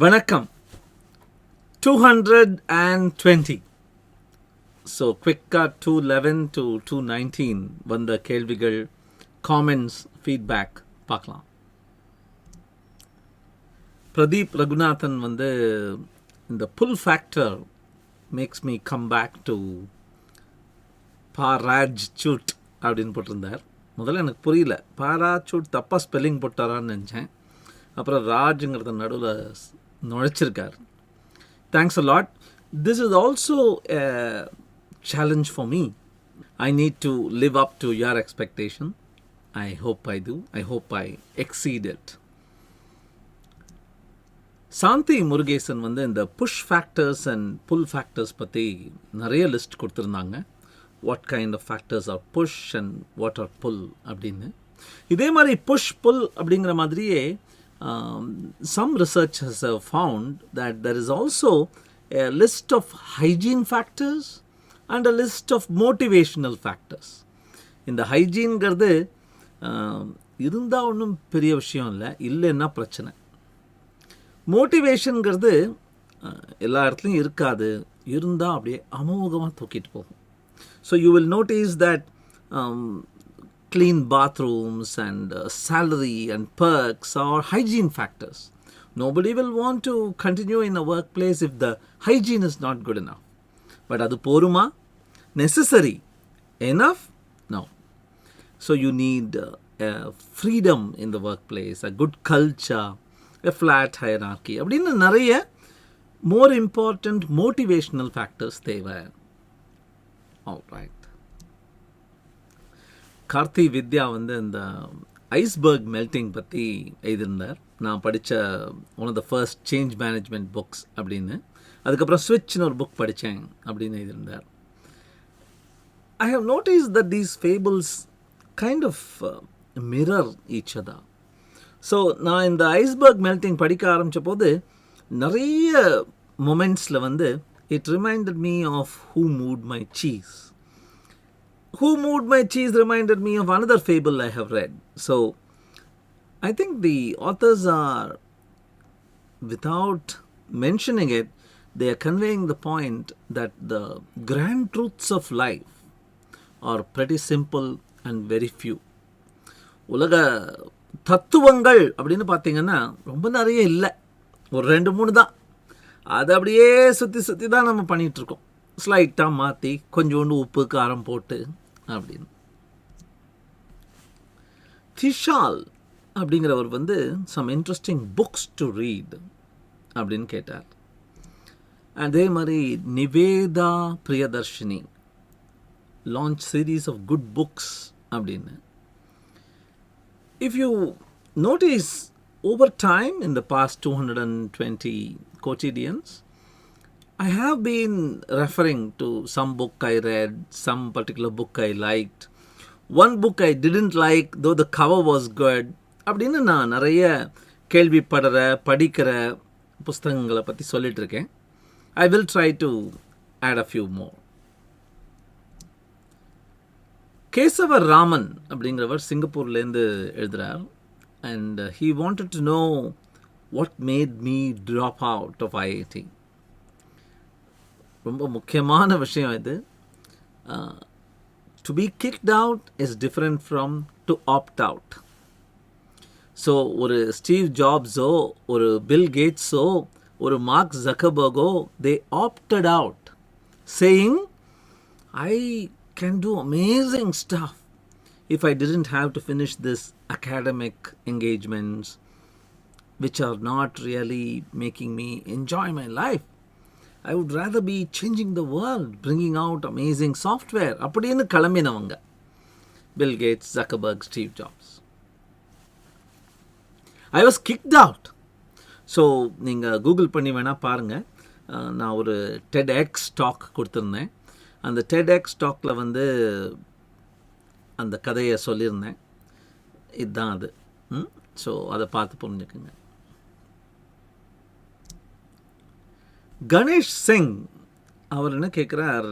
வணக்கம். 220. So குவிக்காக 211 to 219 வந்த கேள்விகள், காமெண்ட்ஸ், ஃபீட்பேக் பார்க்கலாம். பிரதீப் ரகுநாதன் இந்த pull factor makes me come back to parachute அப்படின்னு போட்டிருந்தார். முதல்ல எனக்கு புரியல, பாராச்சூட் தப்பாக ஸ்பெல்லிங் போட்டாரான்னு நினச்சேன். அப்புறம் ராஜுங்கிறத நடுவில் நுழைச்சிருக்கார். Thanks a lot. This is also a challenge for me. I need to live up to your expectation. I hope I do. I hope I exceed it. Shanthi Murugesan இந்த push factors and pull factors பற்றி நிறைய list கொடுத்துருந்தாங்க. What kind of factors are push and what are pull அப்படின்னு. இதே மாதிரி push pull அப்படிங்கிற மாதிரியே some researchers have found that there is also a list of hygiene factors and a list of motivational factors. இந்த ஹைஜீன்கிறது இருந்தால் ஒன்றும் பெரிய விஷயம் இல்லை, இல்லைன்னா பிரச்சனை. மோட்டிவேஷனுங்கிறது எல்லா இடத்துலையும் இருக்காது, இருந்தால் அப்படியே அமோகமாக தூக்கிட்டு போகும். So you will notice that clean bathrooms and salary and perks are hygiene factors. Nobody will want to continue in a workplace if the hygiene is not good enough. But adu poruma? Necessary enough? No. So you need freedom in the workplace, a good culture, a flat hierarchy. அப்படினு நிறைய more important motivational factors தேவை. All right. Karthi வித்யா இந்த iceberg melting பற்றி எழுதியிருந்தார். நான் படித்த one of the first change management books அப்படின்னு. அதுக்கப்புறம் ஸ்விட்ச்னு ஒரு புக் படித்தேன் அப்படின்னு எழுதியிருந்தார். I have noticed that these fables kind of mirror each other. So நான் இந்த ஐஸ்பர்க் மெல்ட்டிங் படிக்க ஆரம்பித்த போது நிறைய மொமெண்ட்ஸில் it reminded me of who moved my cheese. Who moved my cheese reminded me of another fable I have read. So, I think the authors are, without mentioning it, they are conveying the point that the grand truths of life are pretty simple and very few. உலக தத்துவங்கள் அப்படின்னு பார்த்தீங்கன்னா ரொம்ப நிறைய இல்லை, ஒரு 2-3 தான். அதை அப்படியே சுற்றி தான் நம்ம பண்ணிகிட்ருக்கோம். ஸ்லைட்டாக மாற்றி கொஞ்சோண்டு உப்பு காரம் போட்டு அப்படின்னு. திஷால் அப்படிங்கிறவர் some interesting books to read அப்படின்னு கேட்டார். அதே மாதிரி Nivetha Priyadharshini launch series of good books அப்படின்னு. If you notice over time in the past 220 quotidians, I have been referring to some book I read, some particular book I liked. One book I didn't like, though the cover was good. அப்படின்னு நான் நிறைய படிக்கிற புஸ்தகங்களை பற்றி சொல்லிட்டு இருக்கேன். I will try to add a few more. கேசவர் ராமன் அப்படிங்கிறவர் சிங்கப்பூர்லேருந்து எழுதுகிறார். And he wanted to know what made me drop out of IIT. ரொம்ப முக்கியமான விஷயம் இது. To be kicked out is different from to opt out. So ஒரு Steve ஜாப்ஸோ, ஒரு Bill கேட்ஸோ, ஒரு மார்க் ஜக்கர்பர்கோ, they opted out saying I can do amazing stuff if I didn't have to finish this academic engagements which are not really making me enjoy my life. I would rather be changing the world, bringing out amazing software. அப்படின்னு கிளம்பினவங்க Bill Gates, Zuckerberg, Steve Jobs. I was kicked out. So நீங்கள் Google பண்ணி வேணால் பாருங்கள். நான் ஒரு TEDx talk கொடுத்துருந்தேன். அந்த TEDx டாக்கில் அந்த கதையை சொல்லியிருந்தேன். இதுதான் அது. ஸோ அதை பார்த்து புரிஞ்சுக்குங்க. கணேஷ் சிங் அவர் என்ன கேட்குறார்,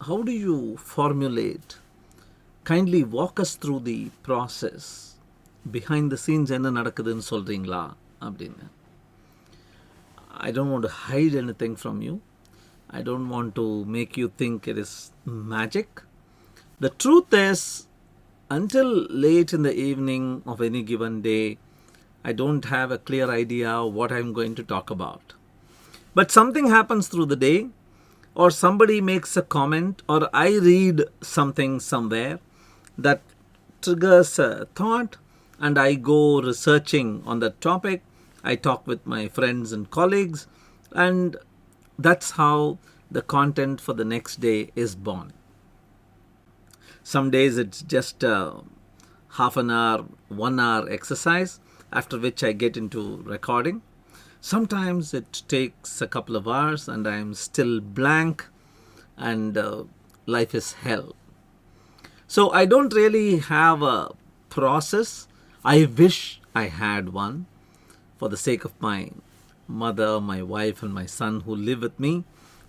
how to you formulate, kindly walk as through the process, behind the scenes என்ன நடக்குதுன்னு சொல்கிறீங்களா அப்படின்னு. I don't want to hide anything from you. I don't want to make you think it is magic. The truth is, until late in the evening of any given day, I don't have a clear idea of what I'm going to talk about. But something happens through the day, or somebody makes a comment, or I read something somewhere that triggers a thought, and I go researching on that topic. I talk with my friends and colleagues, and that's how the content for the next day is born. Some days it's just half an hour, 1 hour exercise, after which I get into recording. Sometimes it takes a couple of hours and I'm still blank and life is hell. So I don't really have a process. I wish I had one for the sake of my mother, my wife, and my son who live with me.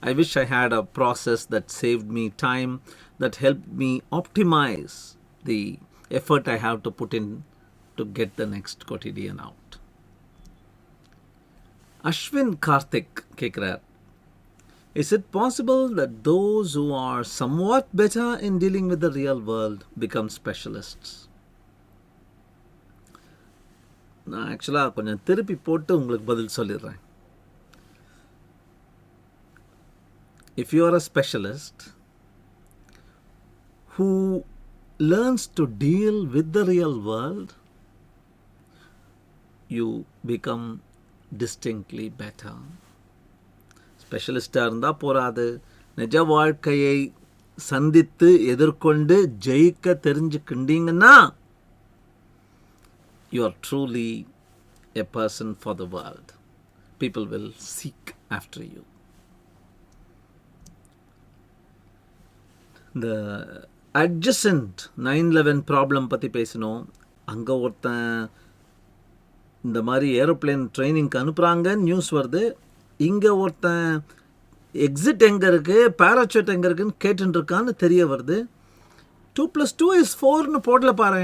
I wish I had a process that saved me time, that helped me optimize the effort I have to put in to get the next quotidian out. Ashwin Karthik கேட்கிறார், is it possible that those who are somewhat better in dealing with the real world become specialists? நான் ஆக்சுவலாக கொஞ்சம் திருப்பி போட்டு உங்களுக்கு பதில் சொல்லிடுறேன். If you are a specialist who learns to deal with the real world, you become distinctly better. ஸ்பெஷலிஸ்டாக இருந்தால் போராது, நிஜ வாழ்க்கையை சந்தித்து எதிர்கொண்டு ஜெயிக்க தெரிஞ்சுக்கிட்டீங்கன்னா you are truly a person for the world. People will seek after you. The adjacent 9/11 problem பற்றி பேசினோம். அங்கே ஒருத்தன் இந்த மாதிரி ஏரோப்ளேன் ட்ரைனிங்க்கு அனுப்புகிறாங்கன்னு நியூஸ் வருது. இங்கே ஒருத்தன் எக்ஸிட் எங்கே இருக்குது, பேராசூட் எங்கே இருக்குன்னு கேட்டுருக்கான்னு தெரிய வருது. 2+2 is 4ன்னு போடல பாரு.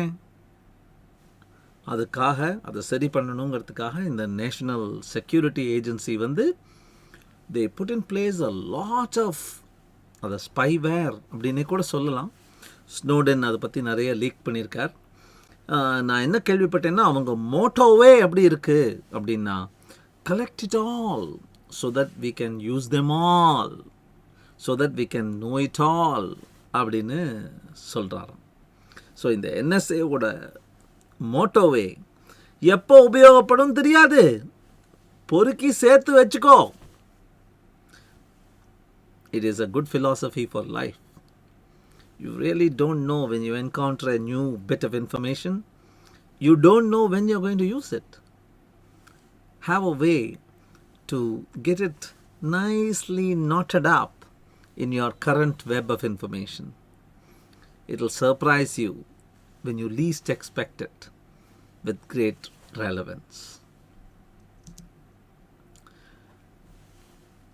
அதுக்காக அதை சரி பண்ணணுங்கிறதுக்காக இந்த நேஷ்னல் செக்யூரிட்டி ஏஜென்சி வந்து they put in place a lot of அதை ஸ்பைவேர் அப்படின்னே கூட சொல்லலாம். ஸ்னோடன் அதை பற்றி நிறைய லீக் பண்ணியிருக்கார். நான் என்ன கேள்விப்பட்டேன்னா அவங்க மோட்டோவே எப்படி இருக்குது அப்படின்னா, collect it all so that we can use them all, so that we can know it all அப்படின்னு சொல்கிறாராம். ஸோ இந்த என்எஸ்ஏவோட மோட்டோவே எப்போ உபயோகப்படும் தெரியாது, பொறுக்கி சேர்த்து வச்சுக்கோ. It is a good philosophy for life. You really don't know when you encounter a new bit of information. You don't know when you're going to use it. Have a way to get it nicely knotted up in your current web of information. It'll surprise you when you least expect it with great relevance.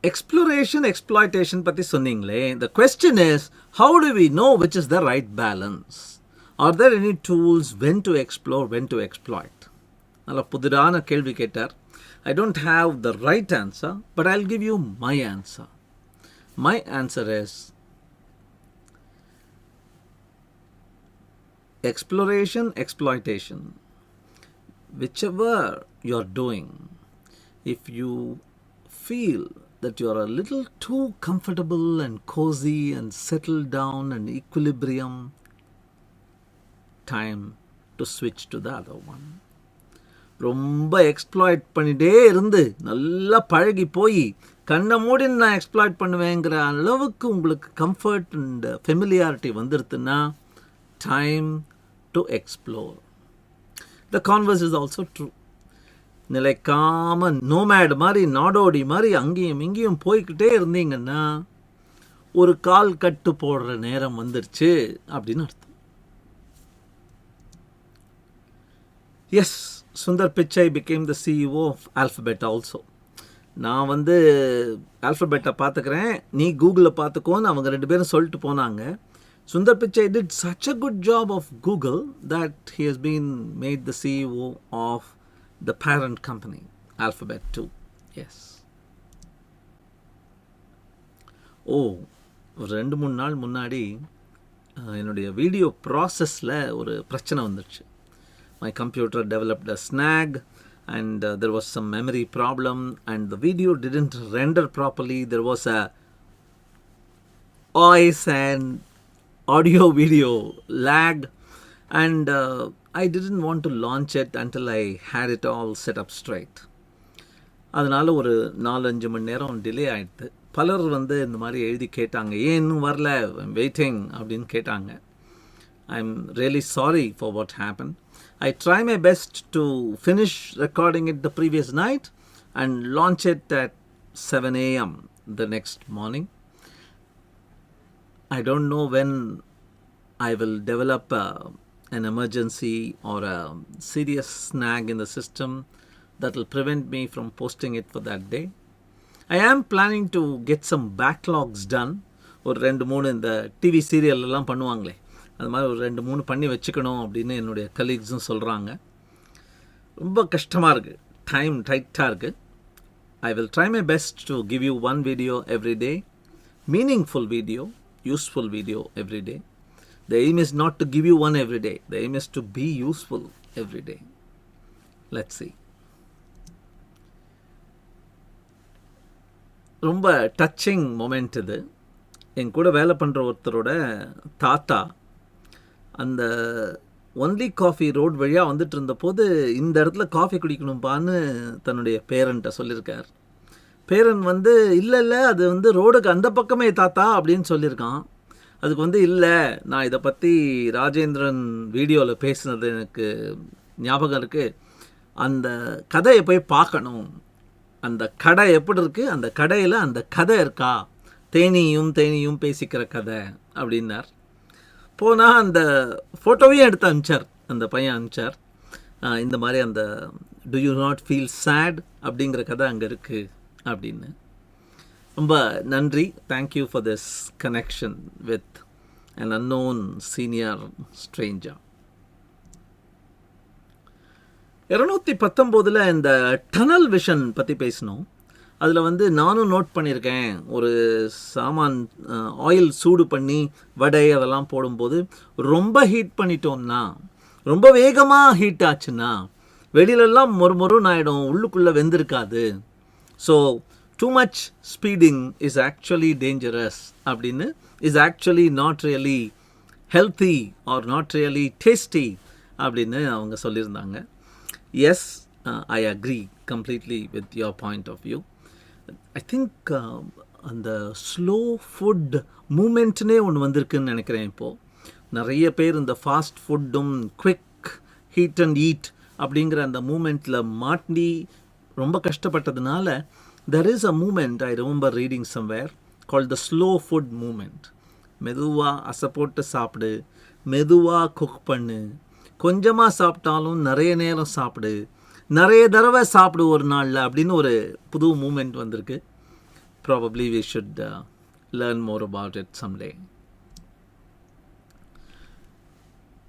Exploration, exploitation பற்றி சொன்னீங்களே. The question is, how do we know which is the right balance? Are there any tools when to explore, when to exploit? நல்ல புதிரான கேள்வி கேட்டார். I don't have the right answer, but I'll give you my answer. My answer is, exploration, exploitation, whichever you're doing, if you feel that you are a little too comfortable and cozy and settled down and equilibrium, time to switch to the other one. ரொம்ப exploit பண்ணிகிட்டே இருந்து நல்லா பழகி போய் கண்ணை மூடி நான் exploit பண்ணுவேங்கிற அளவுக்கு உங்களுக்கு கம்ஃபர்ட் அண்ட் ஃபெமிலியாரிட்டி வந்துடுதுன்னா, time to explore. The converse is also true. நிலைக்காம நோமேட் மாதிரி, நாடோடி மாதிரி அங்கேயும் இங்கேயும் போய்கிட்டே இருந்தீங்கன்னா ஒரு கால் கட்டு போடுற நேரம் வந்துருச்சு அப்படின்னு அர்த்தம். S, Sundar Pichai became the CEO of Alphabet also. நான் வந்து ஆல்ஃபபெட்டை பார்த்துக்கிறேன், நீ கூகுளில் பார்த்துக்கோன்னு அவங்க 2 பேரும் சொல்லிட்டு போனாங்க. Sundar Pichai did such a good job of Google that he has been made the CEO of the parent company, Alphabet too. Yes. ஒரு 2-3 நாள் முன்னாடி என்னுடைய வீடியோ ப்ராசஸில் ஒரு பிரச்சனை வந்துடுச்சு. My computer developed a snug and there was some memory problem and the video didn't render properly. There was a voice and audio video lag and I didn't want to launch it until I had it all set up straight. அதனால் ஒரு 4-5 மணி நேரம் delay ஆகிடுது. பலர் வந்து இந்த மாதிரி எழுதி கேட்டாங்க, ஏன் இன்னும் வரல, வெயிட்டிங் அப்படின்னு கேட்டாங்க. I am really sorry for what happen. I try my best to finish recording it the previous night and launch it at 7 a.m. the next morning. I don't know when I will develop an emergency or a serious snag in the system that will prevent me from posting it for that day. I am planning to get some backlogs done. ஒரு 2-3 இந்த TV serial எல்லாம் பண்ணுவாங்களே, அது மாதிரி ஒரு 2-3 பண்ணி வச்சுக்கணும் அப்படின்னு என்னுடைய கலீக்ஸும் சொல்கிறாங்க. ரொம்ப கஷ்டமாக இருக்குது, டைம் டைட்டாக இருக்குது. I will try my best to give you one video every day, meaningful video, useful video every day. The aim is not to give you one every day, the aim is to be useful every day. Let's see. ரொம்ப touching moment இது. என் கூட வேலை பண்ணுற ஒருத்தரோட தாத்தா அந்த only coffee road வழியாக வந்துட்டு இருந்தபோது இந்த இடத்துல காஃபி குடிக்கணும்பான்னு தன்னுடைய பேரண்ட்டை சொல்லியிருக்கார். பேரன் வந்து இல்லை அது வந்து ரோடுக்கு அந்த பக்கமே தாத்தா அப்படின்னு சொல்லியிருக்கான். அதுக்கு வந்து இல்லை, நான் இதை பற்றி ராஜேந்திரன் வீடியோவில் பேசினது எனக்கு ஞாபகம் இருக்குது, அந்த கதையை போய் பார்க்கணும், அந்த கடை எப்படி இருக்குது, அந்த கடையில் அந்த கதை இருக்கா, தேனியும் பேசிக்கிற கதை அப்படின்னார். போனால் அந்த ஃபோட்டோவையும் எடுத்து அனுப்பிச்சார், அந்த பையன் அனுப்பிச்சார். இந்த மாதிரி அந்த to you not feel sad அப்படிங்கிற கதை அங்கே இருக்குது அப்படின்னு. ரொம்ப நன்றி. Thank you for this connection with an unknown senior stranger. 219 இந்த டனல் விஷன் பற்றி பேசினோம். அதில் வந்து நானும் நோட் பண்ணியிருக்கேன், ஒரு சாமான் ஆயில் சூடு பண்ணி வடை அதெல்லாம் போடும்போது ரொம்ப ஹீட் பண்ணிட்டோம்னா, ரொம்ப வேகமாக ஹீட் ஆச்சுன்னா வெளியிலெல்லாம் மொறுமொறுன்னு ஆகிடும், உள்ளுக்குள்ளே வெந்திருக்காது. So too much speeding is actually dangerous அப்படின்னு, is actually not really healthy or not really tasty அப்படின்னு அவங்க சொல்லியிருந்தாங்க. Yes, I agree completely with your point of view. I think அந்த ஸ்லோ ஃபுட் மூமெண்ட்னே ஒன்று வந்திருக்குன்னு நினைக்கிறேன். இப்போது நிறைய பேர் இந்த ஃபாஸ்ட் ஃபுட்டும் குவிக் ஹீட் அண்ட் ஈட் அப்படிங்கிற அந்த மூமெண்ட்டில் மாட்டி ரொம்ப கஷ்டப்பட்டதுனால there is a movement I remember reading somewhere called the slow food movement. மெதுவாக அசை போட்டு சாப்பிடு, மெதுவாக குக் பண்ணு, கொஞ்சமாக சாப்பிட்டாலும் நிறைய நேரம் சாப்பிடு, நிறைய தடவை சாப்பிடு ஒரு நாளில் அப்படின்னு ஒரு புது மூமெண்ட் வந்திருக்கு. Probably we should learn more about it someday.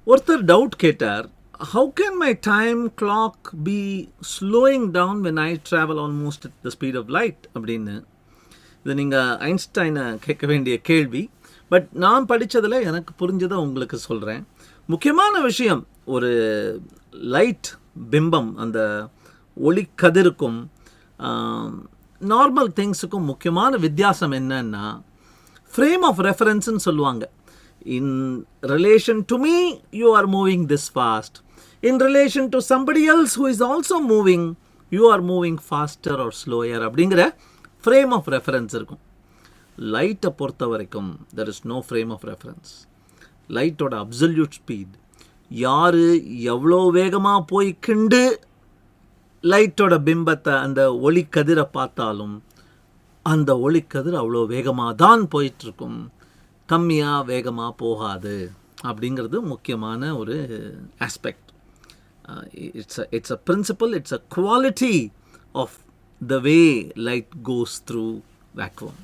ஒருத்தர் டவுட் கேட்டார், how can my time clock be slowing down when I travel almost at the speed of light அப்படின்னு. இது நீங்கள் ஐன்ஸ்டைனை கேட்க வேண்டிய கேள்வி. பட் நான் படித்ததில் எனக்கு புரிஞ்சதை உங்களுக்கு சொல்கிறேன். முக்கியமான விஷயம், ஒரு லைட் பிம்பம், அந்த ஒளி கதிருக்கும் நார்மல் திங்ஸுக்கும் முக்கியமான வித்தியாசம் என்னன்னா, ஃப்ரேம் ஆஃப் ரெஃபரன்ஸ்ன்னு சொல்லுவாங்க. In relation to me, you are moving this fast. In relation to somebody else who is also moving, you are moving faster or slower அப்படிங்கிற ஃப்ரேம் ஆஃப் ரெஃபரன்ஸ் இருக்கும். லைட்டை பொறுத்த வரைக்கும் there is no frame of reference. லைட்டோட absolute speed, யார் எவ்வளோ வேகமாக போய் கிண்டு லைட்டோட பிம்பத்தை அந்த ஒளிக்கதிரை பார்த்தாலும் அந்த ஒளிக்கதிர் அவ்வளோ வேகமாக தான் போயிட்டுருக்கும், கம்மியாக வேகமாக போகாது அப்படிங்கிறது முக்கியமான ஒரு aspect. It's a principle, it's a quality of the way light goes through vacuum.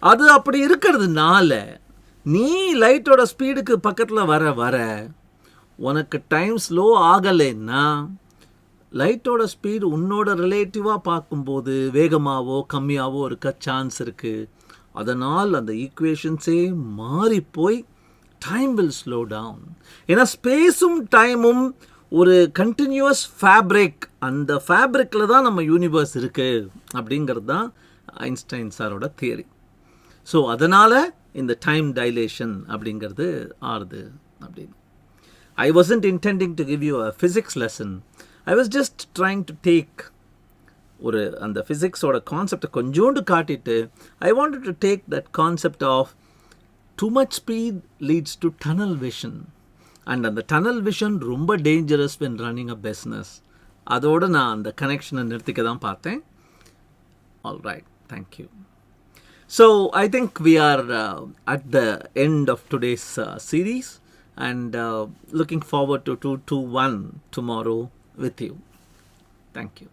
அது அப்படி இருக்கிறதுனால நீ லைட்டோட ஸ்பீடுக்கு பக்கத்தில் வர வர உனக்கு டைம் ஸ்லோ ஆகலைன்னா லைட்டோட ஸ்பீடு உன்னோட ரிலேட்டிவாக பார்க்கும்போது வேகமாகவோ கம்மியாகவோ இருக்க சான்ஸ் இருக்குது. அதனால் அந்த ஈக்குவேஷன்ஸே மாறி போய் டைம் வில் ஸ்லோ டவுன். ஏன்னா ஸ்பேஸும் டைமும் ஒரு கண்டினியூஸ் ஃபேப்ரிக், அந்த ஃபேப்ரிக்கில் தான் நம்ம யூனிவர்ஸ் இருக்குது அப்படிங்கிறது தான் ஐன்ஸ்டைன் சாரோட தியரி. ஸோ அதனால் இந்த டைம் டைலேஷன் அப்படிங்கிறது ஆறுது அப்படின்னு. I wasn't intending to give you a physics lesson. I was just trying to take ஒரு அந்த ஃபிசிக்ஸோட கான்செப்டை கொஞ்சோண்டு காட்டிட்டு I wanted to take that concept of too much speed leads to tunnel vision. And அந்த tunnel vision ரொம்ப dangerous when running a business. அதோடு நான் அந்த கனெக்ஷனை நிறுத்திக்க தான் பார்த்தேன். All right, thank you. So I think we are at the end of today's series. And looking forward to 221 tomorrow with you. Thank you.